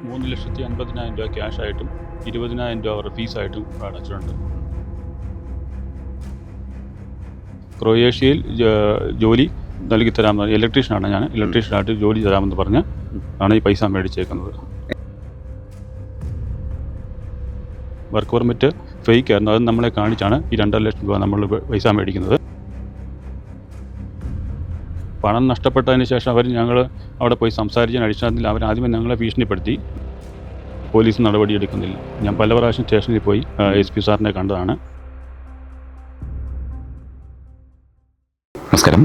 3,50,000 രൂപ ക്യാഷായിട്ടും 20,000 രൂപ അവരുടെ ഫീസായിട്ടും അടച്ചിട്ടുണ്ട്. ക്രൊയേഷ്യയിൽ ജോലി നൽകി തരാമെന്ന്, ഇലക്ട്രീഷ്യനാണ് ഞാൻ, ഇലക്ട്രീഷ്യനായിട്ട് ജോലി തരാമെന്ന് പറഞ്ഞ് ആണ് ഈ പൈസ മേടിച്ചേക്കുന്നത്. വർക്ക് പെർമിറ്റ് ഫേക്ക് ആയിരുന്നു, അത് നമ്മളെ കാണിച്ചാണ് ഈ 2.5 ലക്ഷം രൂപ നമ്മൾ പൈസ മേടിക്കുന്നത്. പണം നഷ്ടപ്പെട്ടതിന് ശേഷം ഞങ്ങൾ അവിടെ പോയി സംസാരിച്ചതിന് അടിസ്ഥാനത്തിൽ ആദ്യമേ ഞങ്ങളെ ഭീഷണിപ്പെടുത്തി. പോലീസ് നടപടിയെടുക്കുന്നില്ല. ഞാൻ പല പ്രാവശ്യം സ്റ്റേഷനിൽ പോയി SP സാറിനെ കണ്ടതാണ്. നമസ്കാരം.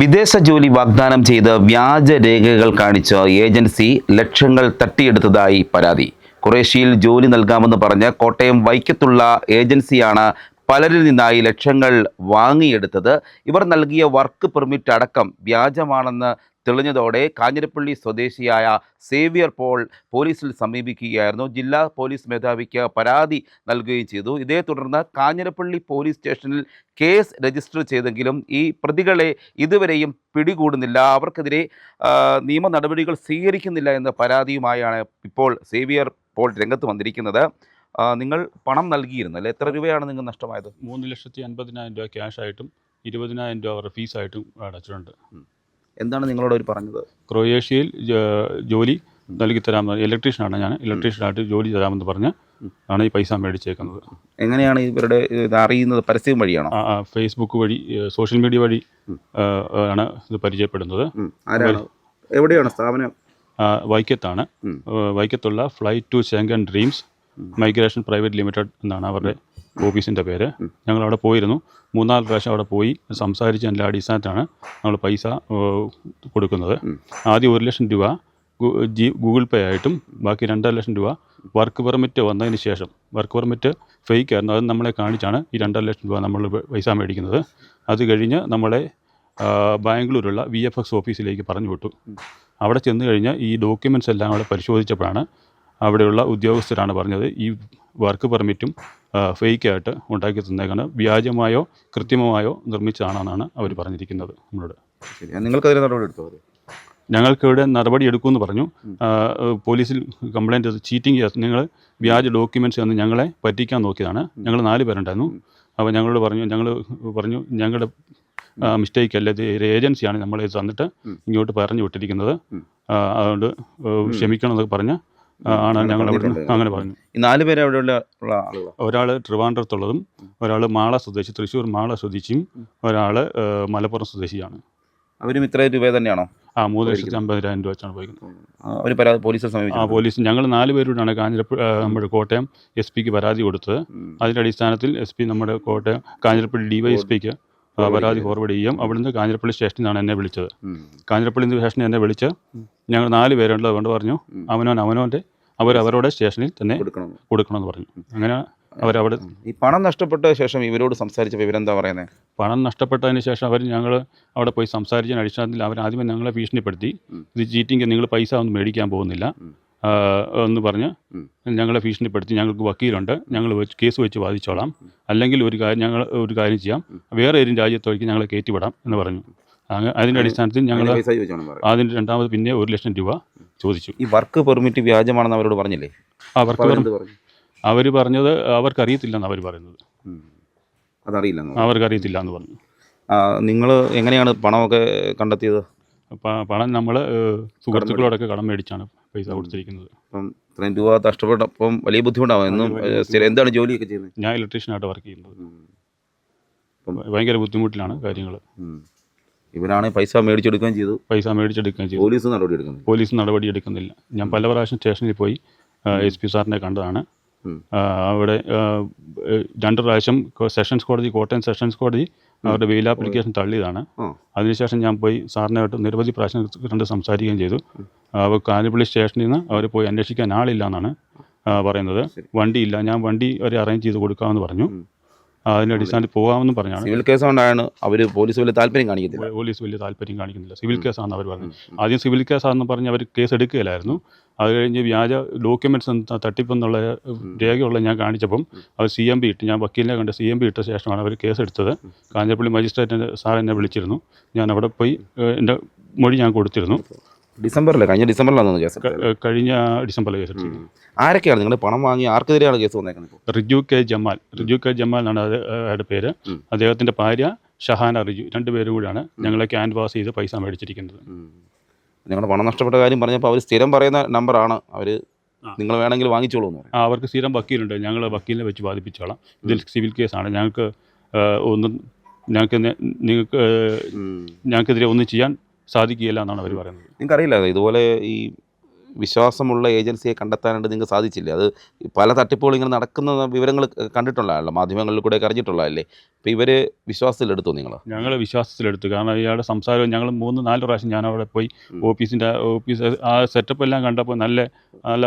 വിദേശ ജോലി വാഗ്ദാനം ചെയ്ത് വ്യാജ രേഖകൾ കാണിച്ച ഏജൻസി ലക്ഷങ്ങൾ തട്ടിയെടുത്തതായി പരാതി. ഖുറേഷ്യയിൽ ജോലി നൽകാമെന്ന് പറഞ്ഞ് കോട്ടയം വൈക്കത്തുള്ള ഏജൻസിയാണ് പലരിൽ നിന്നായി ലക്ഷങ്ങൾ വാങ്ങിയെടുത്തത്. ഇവർ നൽകിയ വർക്ക് പെർമിറ്റ് അടക്കം വ്യാജമാണെന്ന് തെളിഞ്ഞതോടെ കാഞ്ഞിരപ്പള്ളി സ്വദേശിയായ സേവ്യർ പോൾ പോലീസിൽ സമീപിക്കുകയായിരുന്നു. ജില്ലാ പോലീസ് മേധാവിക്ക് പരാതി നൽകുകയും ചെയ്തു. ഇതേ തുടർന്ന് കാഞ്ഞിരപ്പള്ളി പോലീസ് സ്റ്റേഷനിൽ കേസ് രജിസ്റ്റർ ചെയ്തെങ്കിലും ഈ പ്രതികളെ ഇതുവരെയും പിടികൂടുന്നില്ല. അവർക്കെതിരെ നിയമ നടപടികൾ സ്വീകരിക്കുന്നില്ല എന്ന പരാതിയുമായാണ് ഇപ്പോൾ സേവ്യർ പോൾ രംഗത്ത് വന്നിരിക്കുന്നത്. നിങ്ങൾ പണം നൽകിയിരുന്നു അല്ലേ? എത്ര രൂപയാണ് നിങ്ങൾ നഷ്ടമായത്? 3,50,000 രൂപ ക്യാഷായിട്ടും 20,000 രൂപ അവരുടെ ഫീസായിട്ടും അടച്ചിട്ടുണ്ട്. എന്താണ് നിങ്ങളോട് അവർ പറഞ്ഞത്? ക്രൊയേഷ്യയിൽ ജോലി നൽകി തരാമെന്ന്, ഇലക്ട്രീഷ്യനാണ് ഞാൻ, ഇലക്ട്രീഷ്യനായിട്ട് ജോലി തരാമെന്ന് പറഞ്ഞ് ആണ് ഈ പൈസ മേടിച്ചേക്കുന്നത്. എങ്ങനെയാണ് ഇവരുടെ ഇത് അറിയുന്നത്? പരസ്യം വഴിയാണോ? ഫേസ്ബുക്ക് വഴി, സോഷ്യൽ മീഡിയ വഴി ആണ് ഇത് പരിചയപ്പെടുന്നത്. ആരാണ്? എവിടെയാണ് സ്ഥാപനം? വൈക്കത്താണ്. വൈക്കത്തുള്ള flight to Schengen dreams migration private limited എന്നാണ് അവരുടെ ഓഫീസിൻ്റെ പേര്. ഞങ്ങളവിടെ പോയിരുന്നു. 3-4 പ്രാവശ്യം അവിടെ പോയി സംസാരിച്ച് എല്ലാ അടിസ്ഥാനത്തിലാണ് നമ്മൾ പൈസ കൊടുക്കുന്നത്. ആദ്യം 1 ലക്ഷം രൂപ ഗൂഗിൾ പേ ആയിട്ടും ബാക്കി 2.5 ലക്ഷം രൂപ വർക്ക് പെർമിറ്റ് വന്നതിന് ശേഷം, വർക്ക് പെർമിറ്റ് ഫേക്ക് ആയിരുന്നു, അത് നമ്മളെ കാണിച്ചാണ് ഈ 2.5 ലക്ഷം രൂപ നമ്മൾ പൈസ മേടിക്കുന്നത്. അത് കഴിഞ്ഞ് നമ്മളെ ബാംഗ്ലൂരുള്ള VFX ഓഫീസിലേക്ക് പറഞ്ഞു വിട്ടു. അവിടെ ചെന്ന് കഴിഞ്ഞ് ഈ ഡോക്യുമെൻറ്റ്സ് എല്ലാം അവിടെ പരിശോധിച്ചപ്പോഴാണ് അവിടെയുള്ള ഉദ്യോഗസ്ഥരാണ് പറഞ്ഞത് ഈ വർക്ക് പെർമിറ്റും ഫേക്കായിട്ട് ഉണ്ടാക്കി തന്നേക്കാണ്, വ്യാജമായോ കൃത്രിമമായോ നിർമ്മിച്ചതാണെന്നാണ് അവർ പറഞ്ഞിരിക്കുന്നത് നമ്മളോട്. നിങ്ങൾക്കതിന് നടപടി എടുത്തോ? ഞങ്ങൾക്കിവിടെ നടപടി എടുക്കുമെന്ന് പറഞ്ഞു. പോലീസിൽ കംപ്ലയിൻറ്റ് ചെയ്ത് ചീറ്റിംഗ് ചെയ്ത് നിങ്ങൾ വ്യാജ ഡോക്യുമെൻറ്റ്സ് എന്ന് ഞങ്ങളെ പറ്റിക്കാൻ നോക്കിയതാണ്. ഞങ്ങൾ 4 പേരുണ്ടായിരുന്നു. അപ്പോൾ ഞങ്ങളോട് പറഞ്ഞു ഞങ്ങളുടെ മിസ്റ്റേക്ക് അല്ല, ഇത് ഒരു ഏജൻസിയാണ് നമ്മളെ തന്നിട്ട് ഇങ്ങോട്ട് പറഞ്ഞു വിട്ടിരിക്കുന്നത്, അതുകൊണ്ട് ക്ഷമിക്കണം എന്നൊക്കെ പറഞ്ഞ് ആണ് ഞങ്ങൾ അവിടെ അങ്ങനെ പറഞ്ഞു. ഈ 4 പേര് അവിടെയുള്ള ഒരാൾ ട്രിവാൻഡ്രത്തുള്ളതും, ഒരാൾ മാള സ്വദേശി, തൃശ്ശൂർ മാള സ്വദേശിയും, ഒരാൾ മലപ്പുറം സ്വദേശിയാണ്. അവരും ഇത്ര രൂപ തന്നെയാണോ? 3,50,000 രൂപ വെച്ചാണ് പോയിരിക്കുന്നത്. അവർ പരാതി പോലീസിൽ സമീപിച്ചു. പോലീസ് ഞങ്ങൾ 4 പേരോടാണ് നമ്മുടെ കോട്ടയം SP പരാതി കൊടുത്തത്. അതിൻ്റെ അടിസ്ഥാനത്തിൽ SP നമ്മുടെ കോട്ടയം കാഞ്ഞിരപ്പള്ളി DYSPക്ക് പരാതി ഫോർവേഡ് ചെയ്യും. അവിടുന്ന് കാഞ്ഞിരപ്പള്ളി സ്റ്റേഷനിൽ നിന്നാണ് എന്നെ വിളിച്ചത്. കാഞ്ഞിരപ്പള്ളി സ്റ്റേഷനിൽ എന്നെ വിളിച്ച് ഞങ്ങൾ 4 പേരുള്ളത് കൊണ്ട് പറഞ്ഞു അവനവൻ്റെ അവരവരുടെ സ്റ്റേഷനിൽ തന്നെ കൊടുക്കണമെന്ന് പറഞ്ഞു. അങ്ങനെ അവരവിടെ ഈ പണം നഷ്ടപ്പെട്ട ശേഷം ഇവരോട് സംസാരിച്ചപ്പോൾ ഇവരെന്താ പറയുന്നത്? പണം നഷ്ടപ്പെട്ടതിന് ശേഷം ഞങ്ങൾ അവിടെ പോയി സംസാരിച്ചതിന് അടിസ്ഥാനത്തിൽ ആദ്യമേ ഞങ്ങളെ ഭീഷണിപ്പെടുത്തി. ഇത് ചീറ്റിംഗ്, നിങ്ങൾ പൈസ ഒന്നും മേടിക്കാൻ പോകുന്നില്ല എന്ന് പറഞ്ഞ് ഞങ്ങളെ ഭീഷണിപ്പെടുത്തി. ഞങ്ങൾക്ക് വക്കീലുണ്ട്, ഞങ്ങൾ കേസ് വെച്ച് വാദിച്ചോളാം, അല്ലെങ്കിൽ ഞങ്ങൾ ഒരു കാര്യം ചെയ്യാം, വേറെ ഏതെങ്കിലും രാജ്യത്തേക്ക് ഞങ്ങളെ കയറ്റിവിടാം എന്ന് പറഞ്ഞു. അതിൻ്റെ അടിസ്ഥാനത്തിൽ ഞങ്ങൾ അതിൻ്റെ രണ്ടാമത് പിന്നെ 1 ലക്ഷം രൂപ ചോദിച്ചു. ഈ വർക്ക് പെർമിറ്റ് വ്യാജമാണെന്ന് അവരോട് പറഞ്ഞില്ലേ? അവർ പറഞ്ഞത് അവർക്കറിയത്തില്ലെന്ന് അവർ പറയുന്നത്. അവർക്കറിയത്തില്ല എന്ന് പറഞ്ഞു. നിങ്ങൾ എങ്ങനെയാണ് പണമൊക്കെ കണ്ടെത്തിയത്? പണം നമ്മൾ സുഹൃത്തുക്കളോടൊക്കെ കടം മേടിച്ചാണ് പൈസ കൊടുത്തിരിക്കുന്നത്. അപ്പം ഇത്രയും രൂപ നഷ്ടപ്പെട്ടപ്പം വലിയ ബുദ്ധിമുട്ടാവും. എന്താണ് ജോലിയൊക്കെ ചെയ്യുന്നത്? ഞാൻ ഇലക്ട്രീഷ്യനായിട്ട് വർക്ക് ചെയ്യുന്നത്. ഭയങ്കര ബുദ്ധിമുട്ടിലാണ് കാര്യങ്ങൾ. ഇവരാണ് പൈസ മേടിച്ചെടുക്കുകയും ചെയ്തു. പോലീസ് നടപടി എടുക്കുന്നില്ല. ഞാൻ പല പ്രാവശ്യം സ്റ്റേഷനിൽ പോയി SP സാറിനെ കണ്ടതാണ്. അവിടെ 2 പ്രാവശ്യം സെഷൻസ് കോടതി, കോട്ടയം സെഷൻസ് കോടതി അവരുടെ ബെയിൽ ആപ്ലിക്കേഷൻ തള്ളിയതാണ്. അതിനുശേഷം ഞാൻ പോയി സാറിനായിട്ട് നിരവധി പ്രാവശ്യം കണ്ട് സംസാരിക്കുകയും ചെയ്തു. അവർ കാഞ്ഞിരപ്പള്ളി സ്റ്റേഷനിൽ നിന്ന് അവർ പോയി അന്വേഷിക്കാൻ ആളില്ല എന്നാണ് പറയുന്നത്. വണ്ടിയില്ല, ഞാൻ വണ്ടി ഒരു അറേഞ്ച് ചെയ്ത് കൊടുക്കാമെന്ന് പറഞ്ഞു. അതിൻ്റെ അടിസ്ഥാനത്തിൽ പോകാമെന്നും പറഞ്ഞാണ്. സിവിൽ കേസ് കൊണ്ടാണ് അവർ പോലീസ് വലിയ താല്പര്യം കാണിക്കുന്നില്ല. സിവിൽ കേസാണെന്ന് അവർ പറഞ്ഞു. ആദ്യം സിവിൽ കേസാണെന്ന് പറഞ്ഞ് അവർ കേസ് എടുക്കുകയില്ലായിരുന്നു. അത് കഴിഞ്ഞ് വ്യാജ ഡോക്യുമെൻറ്റ്സ് തട്ടിപ്പെന്നുള്ള രേഖയുള്ള ഞാൻ കാണിച്ചപ്പം അവർ CMB ഇട്ട്, ഞാൻ വക്കീലിനെ കണ്ട് CMB ഇട്ട ശേഷമാണ് അവർ കേസെടുത്തത്. കാഞ്ഞിരപ്പള്ളി മജിസ്ട്രേറ്റിൻ്റെ സാർ എന്നെ വിളിച്ചിരുന്നു. ഞാൻ അവിടെ പോയി എൻ്റെ മൊഴി ഞാൻ കൊടുത്തിരുന്നു. ഡിസംബറിൽ, കഴിഞ്ഞ ഡിസംബറിലാണ് കേസ്. കഴിഞ്ഞ ഡിസംബറിൽ കേസ് എടുത്തത്. ആരൊക്കെയാണ് നിങ്ങൾ പണം വാങ്ങി ആർക്കെതിരെയാണ് കേസ് വന്നേക്കുന്നത്? റിജു കെ ജമാൽ എന്നാണ് അയാളുടെ പേര്. അദ്ദേഹത്തിൻ്റെ ഭാര്യ ഷഹാന റിജു, രണ്ടുപേരും കൂടിയാണ് ഞങ്ങളെ ക്യാൻവാസ് ചെയ്ത് പൈസ മേടിച്ചിരിക്കുന്നത്. നിങ്ങളുടെ പണം നഷ്ടപ്പെട്ട കാര്യം പറഞ്ഞപ്പോൾ അവർ സ്ഥിരം പറയുന്ന നമ്പറാണ്, അവർ നിങ്ങൾ വേണമെങ്കിൽ വാങ്ങിച്ചോളൂ എന്ന് പറയും. അവർക്ക് സ്ഥിരം വക്കീലുണ്ട്, ഞങ്ങൾ വക്കീലിനെ വെച്ച് ബാധിപ്പിച്ചോളാം. ഇതിൽ സിവിൽ കേസാണ്. ഞങ്ങൾക്കെതിരെ ഒന്നും ചെയ്യാൻ സാധിക്കുകയില്ല എന്നാണ് അവർ പറയുന്നത്. നിങ്ങൾക്കറിയില്ല ഇതുപോലെ ഈ വിശ്വാസമുള്ള ഏജൻസിയെ കണ്ടെത്താനായിട്ട് നിങ്ങൾക്ക് സാധിച്ചില്ല? അത് പല തട്ടിപ്പുകൾ ഇങ്ങനെ നടക്കുന്ന വിവരങ്ങൾ കണ്ടിട്ടുള്ളതാണല്ലോ, മാധ്യമങ്ങളിൽ കൂടെ അറിഞ്ഞിട്ടുള്ളതല്ലേ? അപ്പോൾ ഇവർ വിശ്വാസത്തിലെടുത്തു? ഞങ്ങൾ വിശ്വാസത്തിലെടുത്തു. കാരണം ഇയാളുടെ സംസാരം ഞങ്ങൾ 3-4 പ്രാവശ്യം ഞാൻ അവിടെ പോയി ഓഫീസ് ആ സെറ്റപ്പ് എല്ലാം കണ്ടപ്പോൾ നല്ല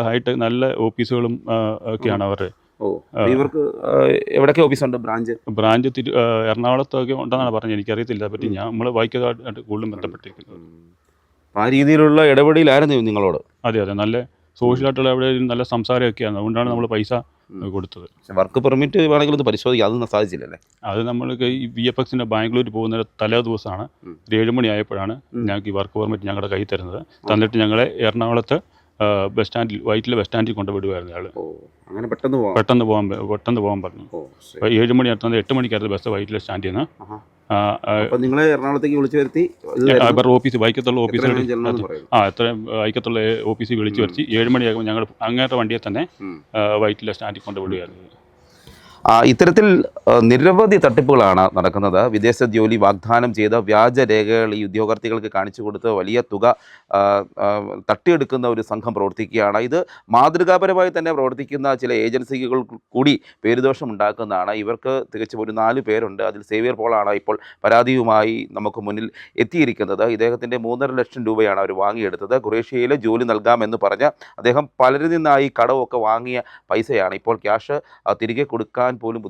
ഹൈടെക് നല്ല ഓഫീസുകളും ഒക്കെയാണ് അവർ. ഇവർക്ക് എവിടെയൊക്കെ ഓഫീസുണ്ട്? ബ്രാഞ്ച് എറണാകുളത്തൊക്കെ ഉണ്ടെന്നാണ് പറഞ്ഞത്. എനിക്കറിയത്തില്ല പറ്റി. നമ്മൾ വൈക്കത്തായിട്ട് കൂടുതലും ബന്ധപ്പെട്ടിരിക്കുന്നത്. ആ രീതിയിലുള്ള ഇടപെടലായിരുന്നു നിങ്ങളോട്? അതെ, നല്ല സോഷ്യലായിട്ടുള്ള ഇടപെടലും നല്ല സംസാരമൊക്കെയാണ്. അതുകൊണ്ടാണ് നമ്മൾ പൈസ കൊടുത്തത്. വർക്ക് പെർമിറ്റ് വേണമെങ്കിൽ ഒന്ന് പരിശോധിക്കാം, അതൊന്നും സാധിച്ചില്ലല്ലേ? അത് നമ്മൾക്ക് ഈ VFXൻ്റെ ബാംഗ്ലൂർ പോകുന്ന തലേ ദിവസമാണ് 7 മണി ആയപ്പോഴാണ് ഞങ്ങൾക്ക് ഈ വർക്ക് പെർമിറ്റ് ഞങ്ങളുടെ കയ്യിൽ തരുന്നത്. തന്നിട്ട് ഞങ്ങളെ എറണാകുളത്ത് ബസ് സ്റ്റാൻഡിൽ, വൈറ്റിലെ ബസ് സ്റ്റാൻഡിൽ കൊണ്ടുവിടുമായിരുന്നു അയാൾ. അങ്ങനെ പെട്ടെന്ന് പോകാൻ പറഞ്ഞു. 7 മണി അടുത്തത് 8 മണിക്കായിരുന്നു ബസ് വൈറ്റിലെ സ്റ്റാൻഡിൽ നിന്ന്. നിങ്ങളെ എറണാകുളത്തേക്ക് വിളിച്ചു വരുത്തി ഓഫീസ് വൈക്കത്തുള്ള ഓഫീസിൽ വൈക്കത്തുള്ള ഓഫീസിൽ വിളിച്ചു വരുത്തി 7 മണിയാകുമ്പോൾ ഞങ്ങൾ അങ്ങേരുടെ വണ്ടിയെ തന്നെ വൈറ്റിലെ സ്റ്റാൻഡിൽ കൊണ്ടുവിടുകയായിരുന്നു. ഇത്തരത്തിൽ നിരവധി തട്ടിപ്പുകളാണ് നടക്കുന്നത്. വിദേശ ജോലി വാഗ്ദാനം ചെയ്ത വ്യാജരേഖകൾ ഈ ഉദ്യോഗാർത്ഥികൾക്ക് കാണിച്ചു കൊടുത്ത് വലിയ തുക തട്ടിയെടുക്കുന്ന ഒരു സംഘം പ്രവർത്തിക്കുകയാണ്. ഇത് മാതൃകാപരമായി തന്നെ പ്രവർത്തിക്കുന്ന ചില ഏജൻസികൾ കൂടി പേരുദോഷം ഉണ്ടാക്കുന്നതാണ്. ഇവർക്ക് തികച്ചും ഒരു 4 പേരുണ്ട്. അതിൽ സേവിയർ പോളാണ് ഇപ്പോൾ പരാതിയുമായി നമുക്ക് മുന്നിൽ എത്തിയിരിക്കുന്നത്. ഇദ്ദേഹത്തിൻ്റെ 3.5 ലക്ഷം രൂപയാണ് അവർ വാങ്ങിയെടുത്തത്. ഖുറേഷ്യയിൽ ജോലി നൽകാമെന്ന് പറഞ്ഞ് അദ്ദേഹം പലരിൽ നിന്നായി കടമൊക്കെ വാങ്ങിയ പൈസയാണ്. ഇപ്പോൾ ക്യാഷ് തിരികെ കൊടുക്കാൻ പോലും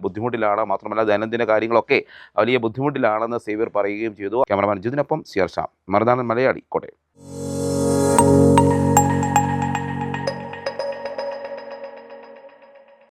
ബുദ്ധിമുട്ടിലാണ്. മാത്രമല്ല ദൈനംദിന കാര്യങ്ങളൊക്കെ വലിയ ബുദ്ധിമുട്ടിലാണെന്ന് സേവ്യർ പറയുകയും ചെയ്തു. Cameraman ജിതിനൊപ്പം CR Shyam, Marunadan Malayali, Kottayam.